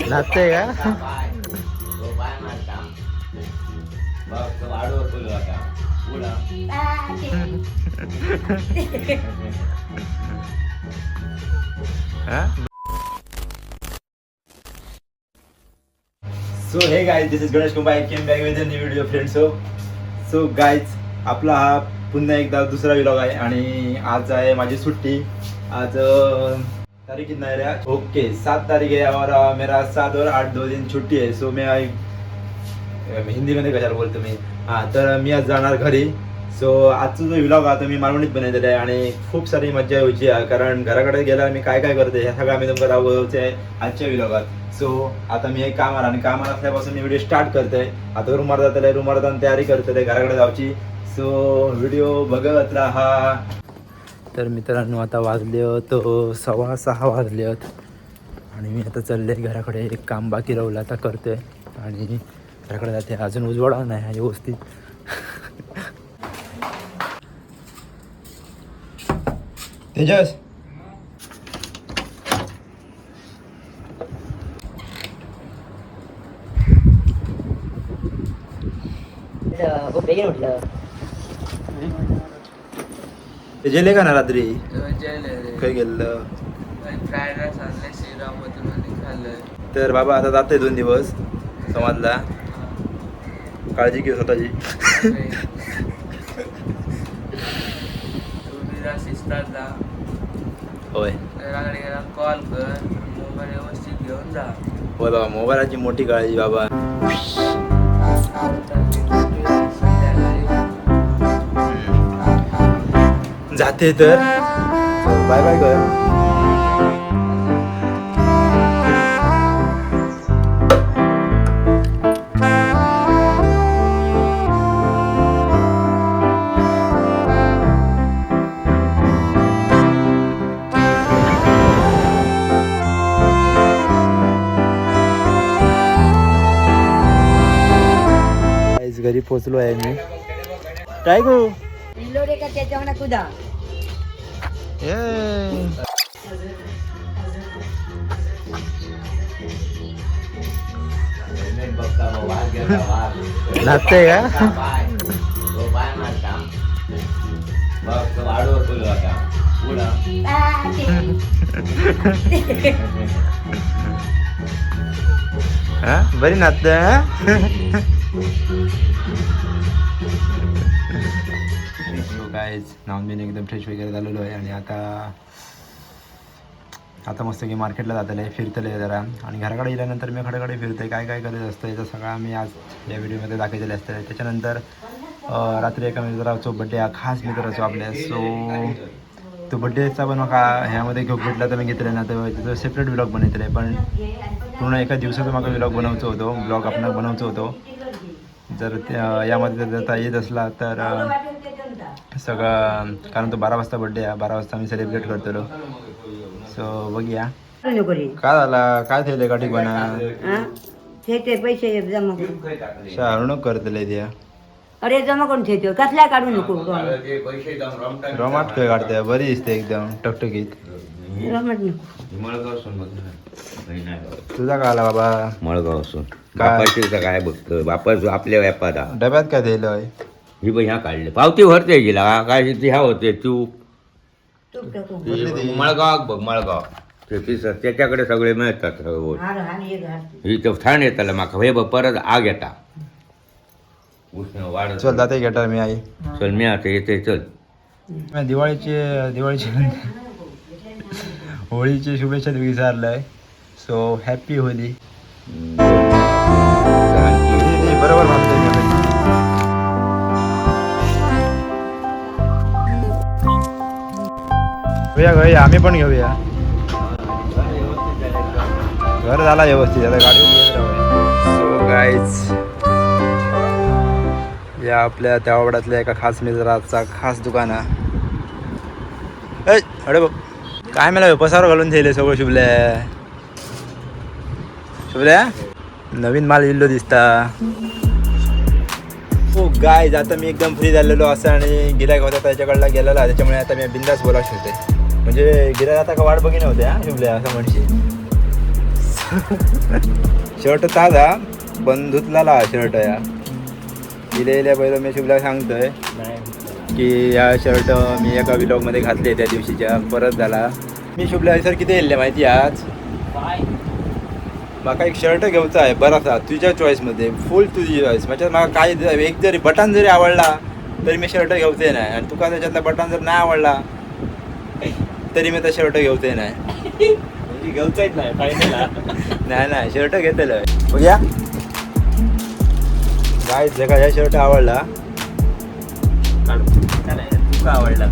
नाचते का? So hey guys, this is Ganesh Kumbha. I came back with a new video friends. So guys, आपला हा पुन्हा एकदा दुसरा व्लॉग आहे आणि आज आहे माझी सुट्टी. आज तारीख कितना है? ओके 7 तारीख है और मेरा 7 और 8 2 दिन छुट्टी है. सो मैं हिंदी मध्ये कशाला बोलतो मी. तर मी आज जाणार घरी. सो आजचा जो व्लॉग आहे तो मी मालवणीत बनवलेला आहे आणि खूप सारी मजा होती कारण घराकडे गेल्यावर मी काय काय करते हे सगळं आम्ही तुमचं राबवते आहे आजच्या व्लॉगात. सो आता मी एक कामाला आणि कामाला असल्यापासून मी व्हिडिओ स्टार्ट करतोय. आता रूमवर जातले, रूमवर जाऊन तयारी करतले घराकडे जाऊची. सो व्हिडिओ बघत राहा. तर मित्रांनो, आता वाजले तो 6:15 वाजले आणि मी आता चालले घराकडे. एक काम बाकी राहिलं आता करतोय आणि घराकडे जाते. अजून उजवडा नाही व्यवस्थित. तेजस जेले का ना रात्री काय गेलं फ्राईड राईस आणले श्रीराममधून आणि खाल्लं. तर बाबा आता जाते 2 दिवस समाजला. काळजी घे स्वतःची. शिस्तात जा. होय घराकडे गेला कॉल कर, मोबाईल व्यवस्थित घेऊन जा. होय बाबा, मोबाईलची मोठी काळजी बाबा. जाते तर बाय बाय कर. घरी पोचलो आहे मी. काय गो नाचते का? बरी नाचते. गाईज नाव मी एकदम फ्रेश वगैरे झालेलो आहे आणि आता मस्त की मार्केटला जातले, फिरतले जरा आणि घराकडे गेल्यानंतर मी खडेकडे फिरतोय. काय काय करत असतं याचं सगळं आम्ही आज या व्हिडिओमध्ये दाखवलेले असतं. त्याच्यानंतर रात्री एका मित्राचा बड्डे हा खास मित्राचा आपल्या. सो तो बड्डेचा पण मग ह्यामध्ये घेऊन भेटला तर मी घेतलं ना, तर तिथं सेपरेट व्लॉग बनवलेलं आहे. पण पूर्ण एका दिवसाचा मला व्लॉग बनवायचं होतं, ब्लॉग आपण बनवायचं होतं. जर यामध्ये जर येत असला तर सगळं, कारण तो 12 वाजता बड्डे आहे, 12 वाजता आम्ही सेलिब्रेट करतो. सो बघूया काय झाला, काय थेले का ठिकाणा ठेते पैसे जमा शाहरुख करतले त्या. अरे जमा करून ठेवतो, कसल्या काढू नको. रमाट खेळ काढते, बरी दिसते एकदम टकटकीत. रमत नको. तुझा काय आला बाबा? मळगाव असून काय? बापाचं काय बघतो, बापाचं आपल्या व्यापारा डब्यात काय दिलं? ही बाई ह्या काढले पावती भरते गेला काय ह्या होते तू तूप टाकू. मळगाव बघ, मळगाव त्याच्याकडे सगळे मिळतात. हार हार ये घाल. ही तर ठाण येताला माका हे बघ परत आग येता उष्ण वाढ. चल जाते घेटा मी आई. चल मी आता येते चल. दिवाळीची होळीची शुभेच्छा विचारलंय. So happy Holy. बरोबर म्हणतोय मी. घेऊया आम्ही पण घेऊया. घर झाला व्यवस्थित, आता गाडी. सो गाईज, या आपल्या त्यावाड्यातल्या एका खास मित्राचा खास दुकान आहे. अरे बघ काय मला पसार घालून ठेवले सगळं. शुभल्या नवीन माल इल्लो दिसता. हो गाईज, आता मी एकदम फ्री झालेलो असं आणि गिरायक होता त्याच्याकडला गेलेला, त्याच्यामुळे आता मी बिंदास बोला शकते. म्हणजे गिरायक आता का वाट बघी नव्हते. शुभल्या असं म्हणशी शर्ट ताजा पण धुतलाला शर्ट या इले पहिलं मी शुभला सांगतोय की या शर्ट मी एका व्लॉगमध्ये घातले त्या दिवशीच्या परत झाला. मी शुभला सर किती येल्ले माहिती आज माका एक शर्ट घेऊचा आहे बरासा तुझ्या चॉईसमध्ये फुल तुझी चॉईस म्हणजे मला काय एक जरी बटन जरी आवडला तरी मी शर्ट घेऊचे नाही आणि तुका त्याच्यातला बटन जर नाही आवडला तरी मी त्या शर्ट घेऊचे नाही घेऊचाच नाही फायनल नाही शर्ट घेतलं बघूया काय जगा ह्या शर्ट आवडला तुका आवडला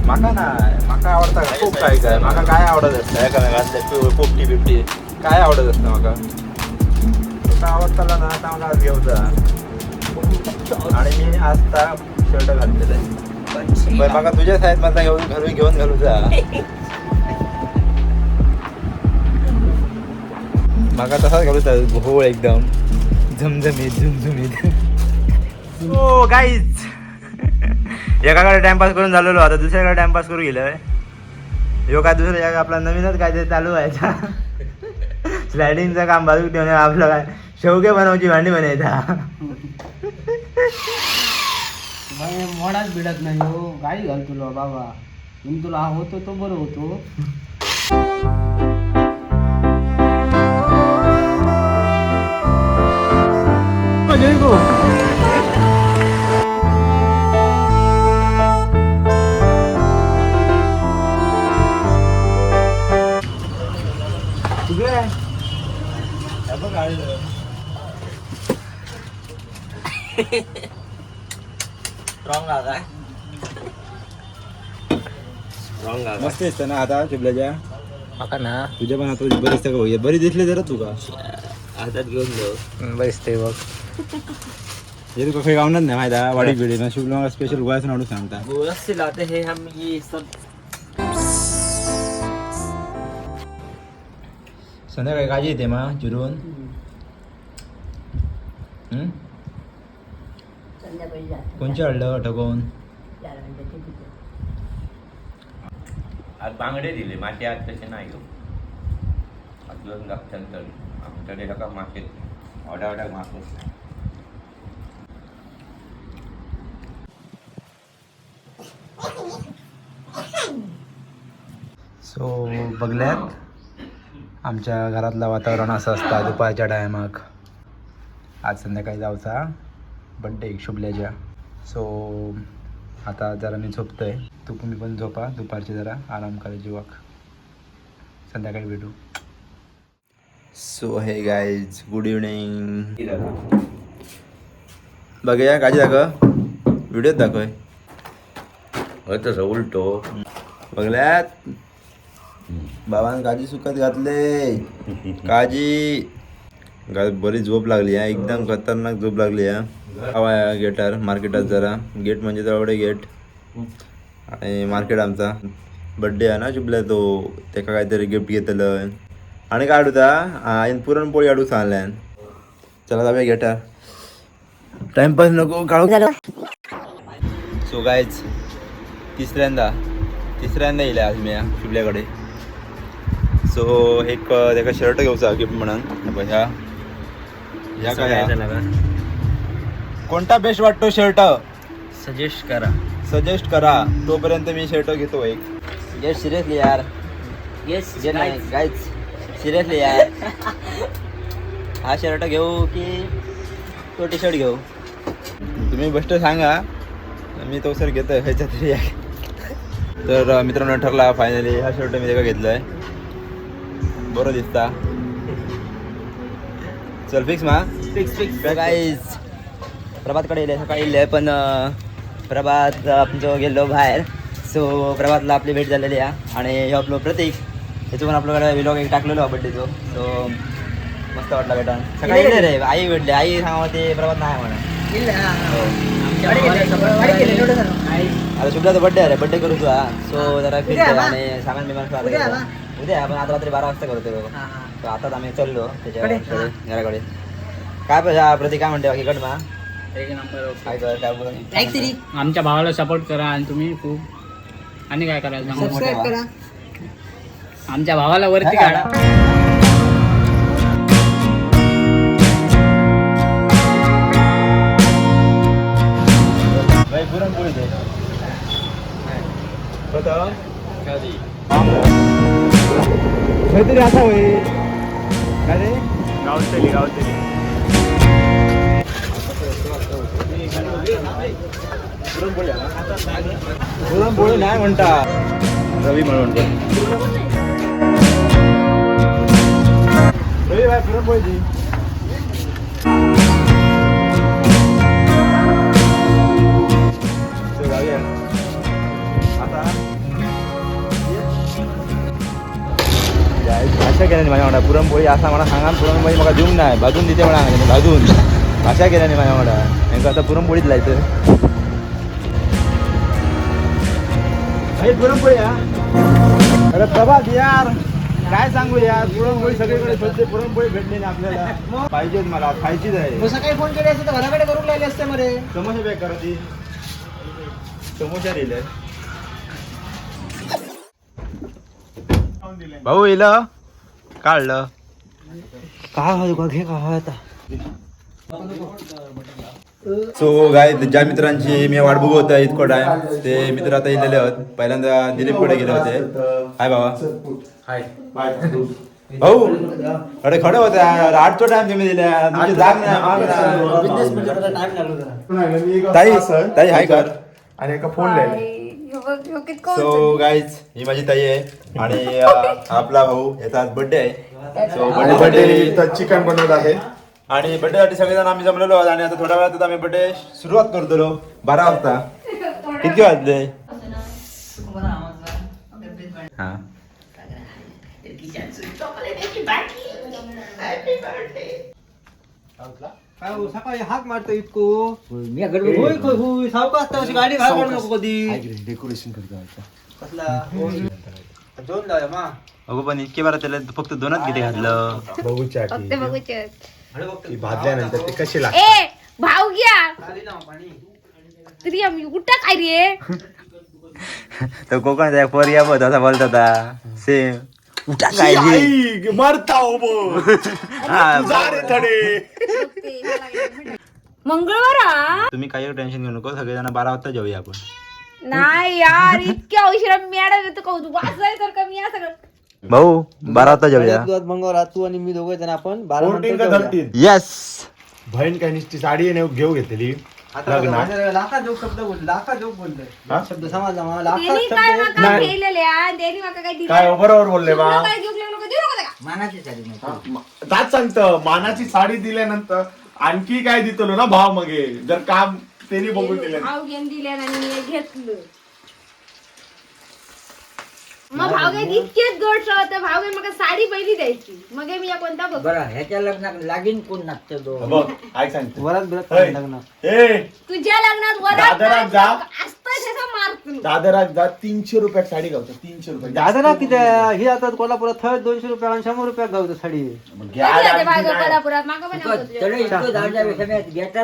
माका नाही माका आवडता का खूप काय काय माका काय आवडत असतं एका पोपटी बिपटी काय आवडत असतं माका तुका आवडताला ना आता मला आज घेऊचा आणि मी आता शर्ट घातलेलं आहे पण माका तुझ्या साईज मधला घेऊन घालूचा माका तसाच घालूचा घोळ एकदम झमझमीत हो गाईज एकाकडे टाइमपास करून झालेलो आता दुसऱ्याकडे टाइमपास करू गेलोय ह्यो काय दुसरं आपला नवीनच काय ते चालू व्हायचा स्लायडिंगचं काम बाजू ठेवून आपलं काय शेवगे बनवायची भांडी बनायचा मोडाच भिडत नाही हो गाडी घाल तुला बाबा म्हणून तुला हा होतो तो बरं होतो. मस्त दिसतं ना आता चिबल्याच्या माका ना तुझ्या पण आता बरेच सगळं बरी दिसले जरा तुका हातात घेऊन जाऊ बरेच ते बघ हे तुका काही गावणार नाही माहिती आहे वाडी बिडी शुभला स्पेशल गोळ्याच नाडू सांगता गोळ्याचे लाते हे हम ये सब संध्याकाळी काळजी येते मग चिरून संध्याकाळी जाते. कोणच्या हडलं ठकवून 4 घंट्याची तिथे. आज बांगडे दिले मासे आज तसे नाही घेऊ आज दोन लागतात तर आमच्याकडे का मासे ऑर्डर मासे सो बघल्यात आमच्या घरातलं वातावरण असं असतं दुपारच्या टायमाक आज संध्याकाळी जाऊचा बड्डे शुभल्याच्या सो आता जरा मी झोपतोय तुम्ही पण झोपा दुपारची जरा आराम करा जीवाक संध्याकाळी भेटू. सो हे गाईज गुड इव्हनिंग बघूया काळजी दाखव व्हिडिओत दाखव तसं उलटो बघल्यात बाबान काजी सुकत घातले काजी बरी झोप लागली हा एकदम खतरनाक झोप लागली हा गेटार मार्केटात जरा गेट म्हणजे जवळ गेट आणि मार्केट आमचा बड्डे आहे ना शुभल्या तो त्याका काहीतरी गिफ्ट घेतलं आणि काय आडूता आईन पुरणपोळी आडू सांगल्यान चला जाऊया गेटार टाइमपास नको काढू. सो गायज तिसऱ्यांदा येईल आज मी शुभल्याकडे सो एक त्याका शर्ट घेऊचा गिफ्ट म्हणून ह्या काय कोणता बेस्ट वाटतो शर्ट सजेस्ट करा तोपर्यंत मी शर्ट घेतो एक येस सिरियसली यार येस गाईज सिरियसली यार हा शर्ट घेऊ की तो टी शर्ट घेऊ तुम्ही बेस्ट सांगा मी तो सर घेतो ह्याच्या तरी तर मित्रांनो ठरला फायनली हा शर्ट मी त्याला घेतलाय बरं दिसता चल फिक्स मा फिक्स गाईज प्रभातकडे येईल सकाळी येईल पण प्रभात आमचं गेलो बाहेर सो प्रभातला आपली भेट झालेली आहे आणि हे आपलं प्रतीक त्याचं पण आपल्याकडे व्लॉग एक टाकलेलो बड्डेचो सो मस्त वाटला बेटा सकाळी येईल रे आई भेटले आई सांगा ते प्रभात नाही म्हणा आता शुभलाचा बड्डे आहे बड्डे करू तू सो जरा फिरतो आणि सामान बिमान उद्या आपण आता रात्री 12 वाजता करतो तर आताच आम्ही चाललो त्याच्या घराकडे काय पाहिजे प्रतीक काय म्हणते बाकी कडमा एक नंबर काय कर काय बोल आमच्या भावाला सपोर्ट करा आणि तुम्ही खूप आणि काय करायचं सबस्क्राईब करा. आमच्या भावाला वरती काढा. कसं काहीतरी असा होईल काय रे गावतली पुरणपोळी नाही म्हणता रवी म्हणून रवी भाई पुरणपोळी दी आता भाषा केल्याने माझ्या म्हणा पुरणपोळी असा मला सांगा पुरणपोळी मला देऊन नाही भाजून देते म्हणा भाजून भाषा केल्याने माझ्या म्हणा नेमकं आता पुरणपोळीच लायचं पुरणपोळी अरे प्रभात यार काय सांगू यार पुरणपोळी सगळीकडे शोधते पुरणपोळी भेटली नाही आपल्याला पाहिजेच मला खायचीच आहे सकाळी फोन केले असते तर घराकडे करून राहिले असते मरे समोसा पॅक करा ती समोसा दिले भाऊ येल काढलं काय होय बघ हे काय आता सो गाय ज्या मित्रांची मी वाट बघत आहे इतकं टाइम ते मित्र आता येलेले आहेत पहिल्यांदा दिलीपकडे गेले होते हाय बाबा हाय भाऊ अरे खडे होते 8 टाइम तुम्ही दिल्या तुमची जाग नाही ताई ताई हाय कर आणि एका फोन सो गाईज ही माझी ताई आहे आणि आपला भाऊ याचा आज बर्थडे आहे सो बर्थडे चिकन बनवत आहे आणि बर्थडे साठी सगळेजण आम्ही जमलेलो आहोत आणि आता थोड्या वेळात आम्ही बर्थडे सुरुवात करतो 12 वाजता किती वाजले हा काय हो, सकाळी हाक मारतो इतको मी सावकाश असता अशी गाडी बाहेर काढू नको कधी डेकोरेशन करतो कसला दोन जाऊया मा अगो पण इतके बारा त्याला फक्त 2च किती घातलं भाजल्यानंतर ते कसे लागतात ए भाव घ्या खाली ना पाणी तरी आम्ही उठा काय रे तर कोकणात पोरिया बघ असा बोलतात सेम उठा काय मरता मंगळवार तुम्ही काही टेन्शन घेऊ नको सगळेजण 12 वाजता जाऊया आपण नाही यार इतक्या उशिरा मॅडम येतो का वाचायचं का मी या सगळं भाऊ 12 वाजता जाऊया मंगळवार तू आणि मी दोघे जण आपण 12 यस बहीण काय निश्चित साडी घेऊ घेतली लाखा जोक शब्द बोल लाखा जोक बोलतोय शब्द समजला मला लाखा त्यांनी काय माका केलेले त्यांनी माका काय दिलं काय बरोबर बोलले बा काय घेऊन नको देऊ नको का मानाची साडी दात सांगतं मानाची साडी दिल्यानंतर आणखी काय दितलो ना भाव मगे जर काम त्यांनी बघून दिले भाव घेऊन दिले आणि मी घेतलं मग भाव काय इतकेच गोड होत भाव काय मग साडी पहिली द्यायची मग मी या कोणता बघ बरं ह्याच्या लग्नात लागीन कोण नाचतो बघ काय सांगतो वरात बिरात होय. लग्न ए तुझ्या लग्नात दादरात जा. असतं मारतो दादरात जा 300 रुपयात साडी गावतो 300 रुपये दादा ना किती हे आता कोल्हापुरात थर्ड 200 रुपये आणि 100 रुपयात गावतो साडी कोल्हापुरात मागं पण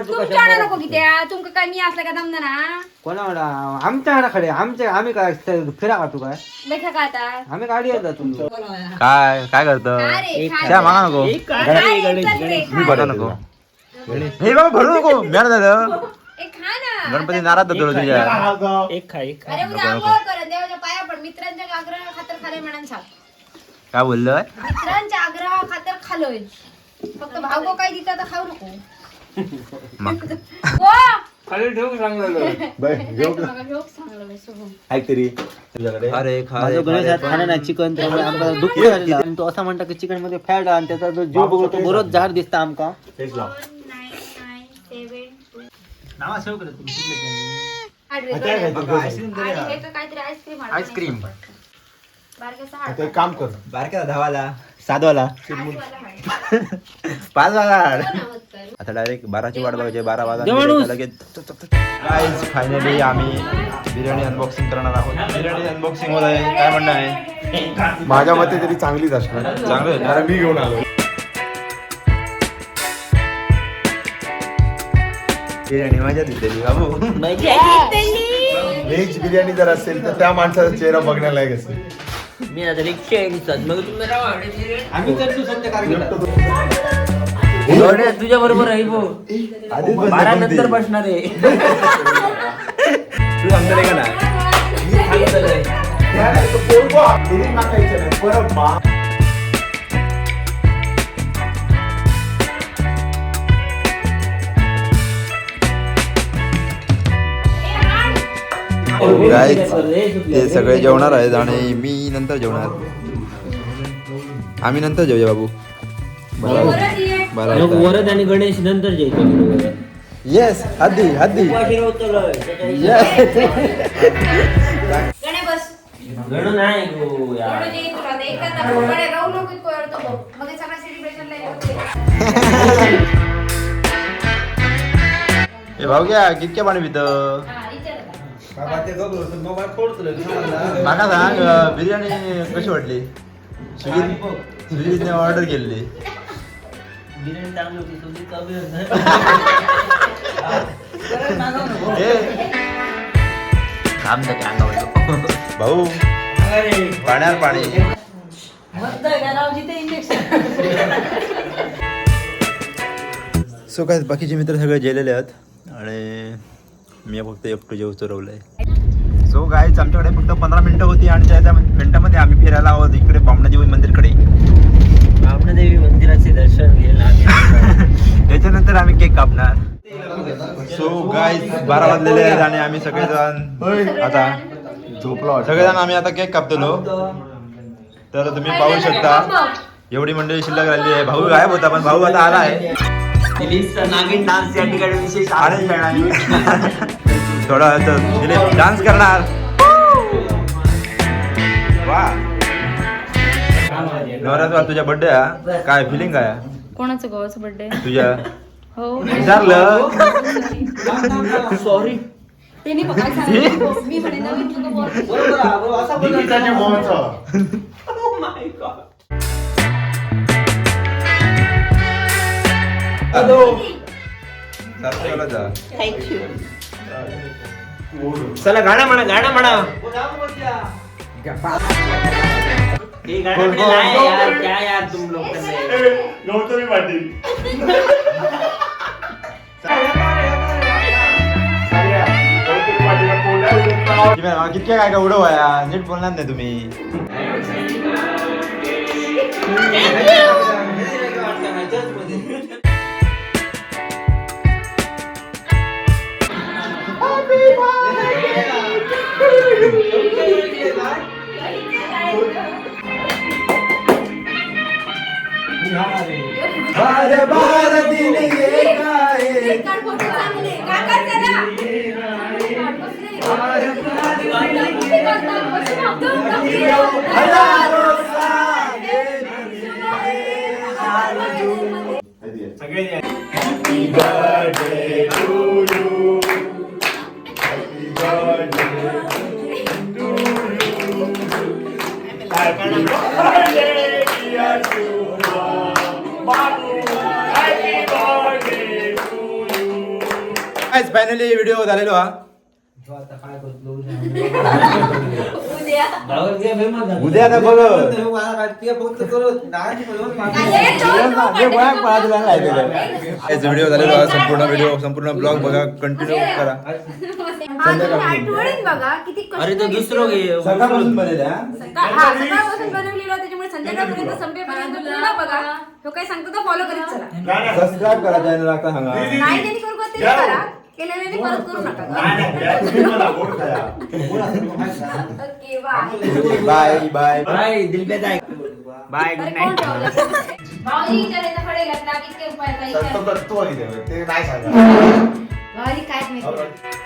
तुमच्या नको किती तुमका काय मी असलं का दमना ना कोणा आमच्या खडे आम्ही काय फिरा का तू काय देखा का आता आम्ही गाडी येतात तुम्ही काय काय करतो अरे त्या मागा नको मी भरू नको हे बाबा भरू नको मॅड झालं खा ना गणपती नाराज होतो तुझ्या अरे उद्या आंघोळ कर देवाच्या पाया पड मित्रांच्या आग्रह खातर खाले म्हणून सांग काय बोललोय मित्रांच्या आग्रह खातर खालोय फक्त भाव काय दिता तर खाऊ नको हो खाली ठेवून ऐक तरी अरे माझं गणेश हात खाणं नाही चिकन त्यामुळे आमका दुःख झालेलं आणि तो असा म्हणता की चिकन मध्ये फॅट आणि त्याचा जो जीव बघतो तो बरोच झाड दिसता आमका तेच लाव नावा सेव करत आईस्क्रीम आता एक काम कर बारक्या धावाला साधवाला 5 वाजता आता डायरेक्ट 12ची वाट बघायची 12 वाजता लगेच गाईज फायनली आम्ही बिर्याणी अनबॉक्सिंग करणार आहोत बिर्याणी अनबॉक्सिंग होत आहे काय म्हणणं आहे माझ्या मते तरी चांगलीच असणार चांगलं आहे ना? कारण मी घेऊन आलो बिर्याणी मजा दिली बाबू व्हेज बिर्याणी जर असेल तर त्या माणसाचा चेहरा बघण्यालायक असेल मी आता रिक्षा मग तुम्ही राहा आम्ही तर तू सध्या कार्यक्रम तुझ्या बरोबर आहे भाऊ आधीच 12 नंतर बसणार आहे तू सांगतो का ना मी सांगितलंय परत मा गाईज ते सगळे जेवणार आहेत आणि मी नंतर जेवणार. आम्ही नंतर जेवूया बाबू. वरद आणि गणेश नंतर जेवतो. येस हद्दी हद्दी गणे बस गण नाही गो यार. गणे जे तुला ते एका गणे राहू नको इतको येतो बघ. मग हे सगळं सेलिब्रेशन ला येते. ए भाऊ घ्या कितके पाणी पित हा विचार माका सांग बिर्याणी कशी वाटली? सुजितने ऑर्डर केली. बिर्याणी चांगली होती. सुजित अभिनंदन. भाऊ पाण्यावर पाणी. सो काय बाकीचे मित्र सगळे जेलेले आहेत आणि मी फक्त एकटो जेव चरवलंय. सो गाईच आमच्याकडे फक्त 15 मिनिटं होती आणि त्या मिनिटामध्ये आम्ही फिरायला आहोत इकडे बामणादेवी मंदिरकडे. बामणादेवी मंदिराचे दर्शन घ्यायला आम्ही त्याच्यानंतर आम्ही केक कापणार. सो गाईज 12 वाजलेले आहेत आणि आम्ही सगळेजण आता झोपलो. सगळेजण आम्ही आता केक कापतलो. तर तुम्ही पाहू शकता एवढी मंडळी शिल्लक राहिली आहे. भाऊ गायब होता पण भाऊ आता आला आहे. नागिन डान्स या ठिकाणी विशेष आणि थोडा डान्स करणार. वा नवरात्र तुझ्या बर्थडे हा काय फिलिंग काय कोणाचं गोवाचं बर्थडे तुझ्या हो विचारलं. सॉरी. त्यांनी बघा सांगितलं. मी म्हणे नवीन तुझं बोल. निकिताच्या भावाचं. चला गाणं म्हणा गाणं म्हणा. हे गाणं म्हणजे नाही यार. क्या यार तुम लोग कर रहे हो? गौतमी पाटील. कितके काय का उडव या नीट बोलणार नाही तुम्ही. फायनली व्हिडिओ झालेलो हा. उद्या ना बघ व्हिडिओ झालेलो हा. संपूर्ण ब्लॉग बघा कंटिन्यू करा. आठवणीत बघा किती कष्ट अरे तो दुसरं घे. सकाळपासून बनवल्या सकाळपासून बनवलेलं त्याच्यामुळे संध्याकाळपर्यंत संपेपर्यंत पुन्हा बघा. तो काय सांगतो तो फॉलो करीत चला. सबस्क्राईब करा चॅनल आता सांगा. नाही त्यांनी करू का ते करा. केलेले परत करू नका. Okay bye. Bye bye bye दिलबे जाय. बाय अरे गुड कोण नाईट. ठेवलं? भाऊजी विचारायचा फळे घातला इतके उपाय तो नाही सांगा. भाऊजी काय माहिती